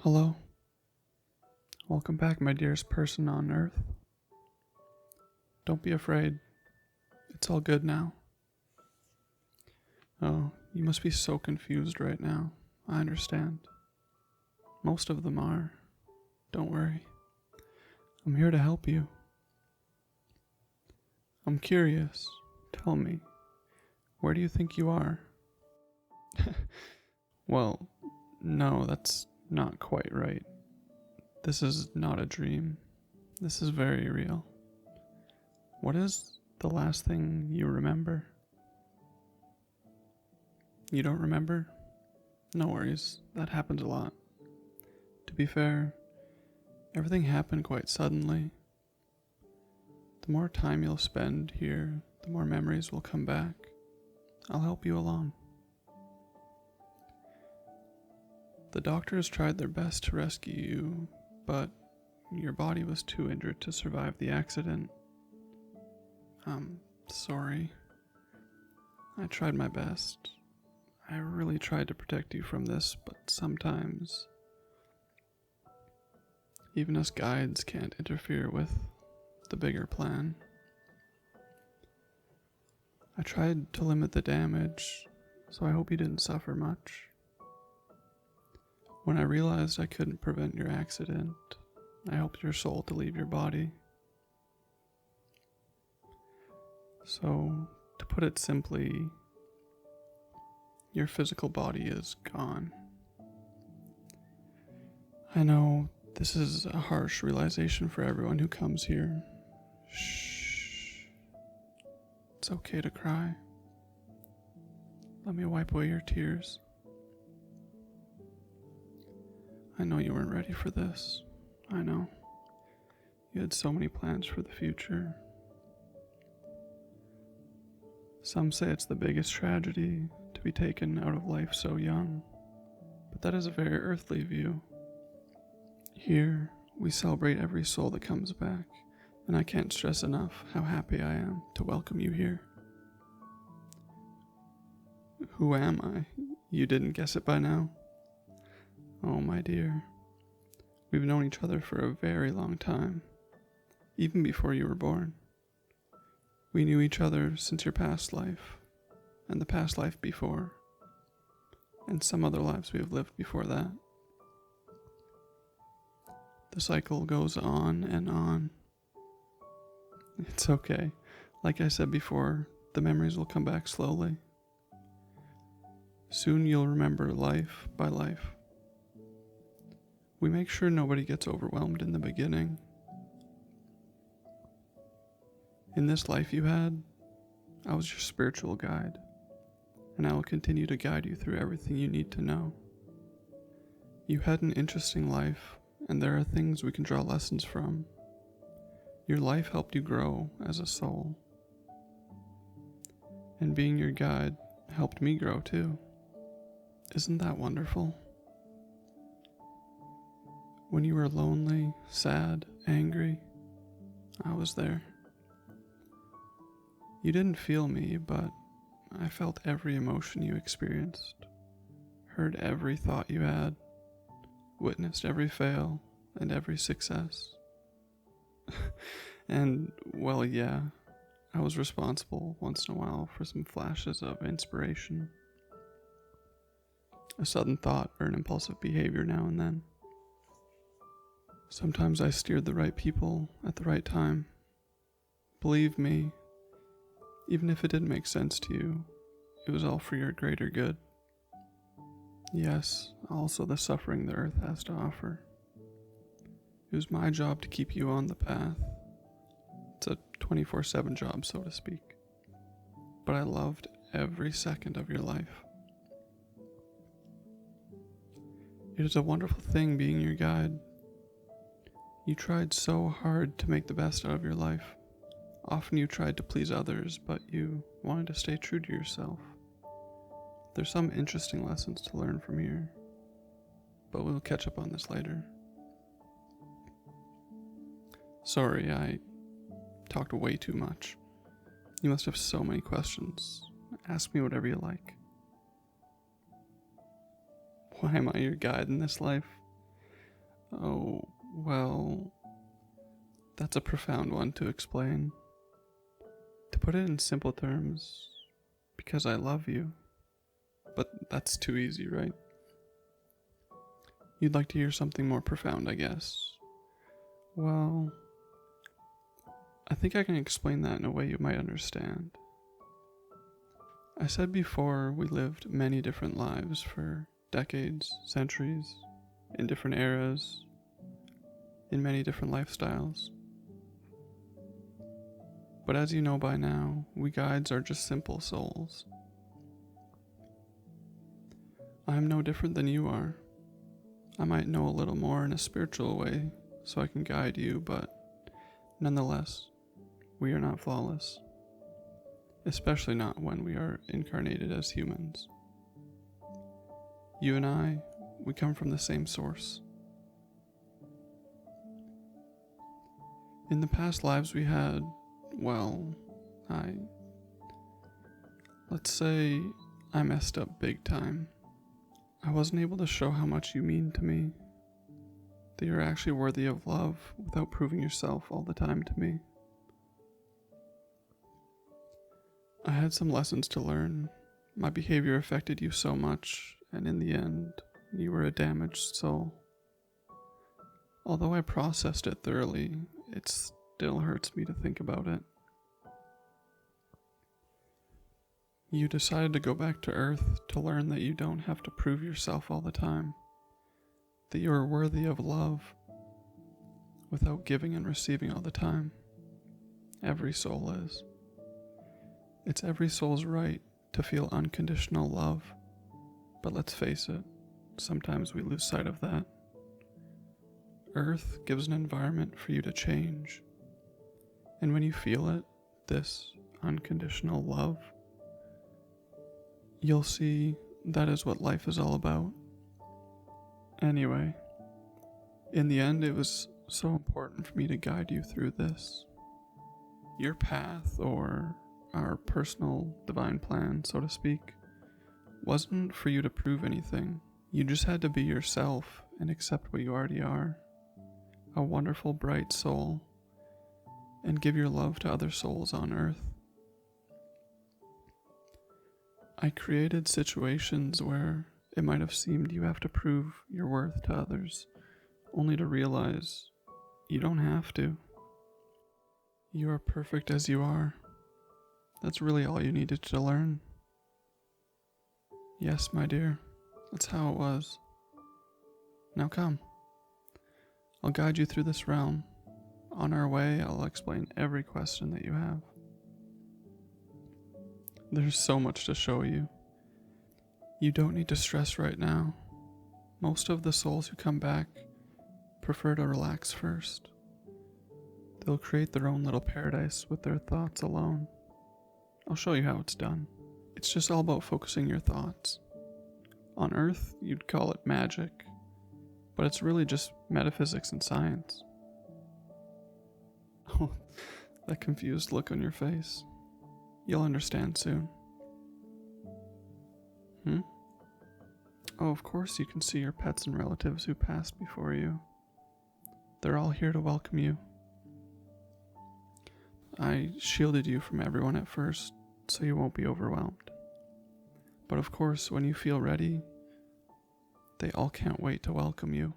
Hello. Welcome back, my dearest person on earth. Don't be afraid. It's all good now. Oh, you must be so confused right now. I understand. Most of them are. Don't worry. I'm here to help you. I'm curious. Tell me, where do you think you are? Well, no, that's not quite right. This is not a dream. This is very real. What is the last thing you remember? You don't remember? No worries, that happens a lot. To be fair, everything happened quite suddenly. The more time you'll spend here, the more memories will come back. I'll help you along. The doctors tried their best to rescue you, but your body was too injured to survive the accident. I'm sorry. I tried my best. I really tried to protect you from this, but sometimes even us guides can't interfere with the bigger plan. I tried to limit the damage, so I hope you didn't suffer much. When I realized I couldn't prevent your accident, I helped your soul to leave your body. So, to put it simply, your physical body is gone. I know this is a harsh realization for everyone who comes here. Shh. It's okay to cry. Let me wipe away your tears. I know you weren't ready for this. I know. You had so many plans for the future. Some say it's the biggest tragedy to be taken out of life so young, but that is a very earthly view. Here, we celebrate every soul that comes back, and I can't stress enough how happy I am to welcome you here. Who am I? You didn't guess it by now? Oh, my dear. We've known each other for a very long time, even before you were born. We knew each other since your past life, and the past life before, and some other lives we have lived before that. The cycle goes on and on. It's okay. Like I said before, the memories will come back slowly. Soon you'll remember life by life. We make sure nobody gets overwhelmed in the beginning. In this life you had, I was your spiritual guide, and I will continue to guide you through everything you need to know. You had an interesting life, and there are things we can draw lessons from. Your life helped you grow as a soul, and being your guide helped me grow too. Isn't that wonderful? When you were lonely, sad, angry, I was there. You didn't feel me, but I felt every emotion you experienced, heard every thought you had, witnessed every fail and every success. And, well, yeah, I was responsible once in a while for some flashes of inspiration, a sudden thought or an impulsive behavior now and then. Sometimes I steered the right people at the right time. Believe me, even if it didn't make sense to you, it was all for your greater good. Yes, also the suffering the earth has to offer. It was my job to keep you on the path. It's a 24/7 job, so to speak. But I loved every second of your life. It is a wonderful thing being your guide. You tried so hard to make the best out of your life. Often you tried to please others, but you wanted to stay true to yourself. There's some interesting lessons to learn from here, but we'll catch up on this later. Sorry, I talked way too much. You must have so many questions. Ask me whatever you like. Why am I your guide in this life? Oh, well, that's a profound one to explain. To put it in simple terms, because I love you. But that's too easy, right? You'd like to hear something more profound, I guess. Well, I think I can explain that in a way you might understand. I said before we lived many different lives for decades, centuries, in different eras, in many different lifestyles. But as you know by now, we guides are just simple souls. I am no different than you are. I might know a little more in a spiritual way, so I can guide you, but nonetheless, we are not flawless. Especially not when we are incarnated as humans. You and I, we come from the same source. In the past lives we had, well, let's say I messed up big time. I wasn't able to show how much you mean to me, that you're actually worthy of love without proving yourself all the time to me. I had some lessons to learn. My behavior affected you so much, and in the end, you were a damaged soul. Although I processed it thoroughly, it still hurts me to think about it. You decided to go back to Earth to learn that you don't have to prove yourself all the time, that you are worthy of love without giving and receiving all the time. Every soul is. It's every soul's right to feel unconditional love, but let's face it, sometimes we lose sight of that. Earth gives an environment for you to change, and when you feel it, this unconditional love, you'll see that is what life is all about. Anyway, in the end, it was so important for me to guide you through this. Your path, or our personal divine plan, so to speak, wasn't for you to prove anything. You just had to be yourself and accept what you already are. A wonderful, bright soul, and give your love to other souls on Earth. I created situations where it might have seemed you have to prove your worth to others, only to realize you don't have to. You are perfect as you are. That's really all you needed to learn. Yes, my dear, that's how it was. Now come. I'll guide you through this realm. On our way, I'll explain every question that you have. There's so much to show you. You don't need to stress right now. Most of the souls who come back prefer to relax first. They'll create their own little paradise with their thoughts alone. I'll show you how it's done. It's just all about focusing your thoughts. On Earth, you'd call it magic, but it's really just metaphysics and science. Oh, that confused look on your face. You'll understand soon. Oh, of course you can see your pets and relatives who passed before you. They're all here to welcome you. I shielded you from everyone at first, so you won't be overwhelmed. But of course, when you feel ready, they all can't wait to welcome you.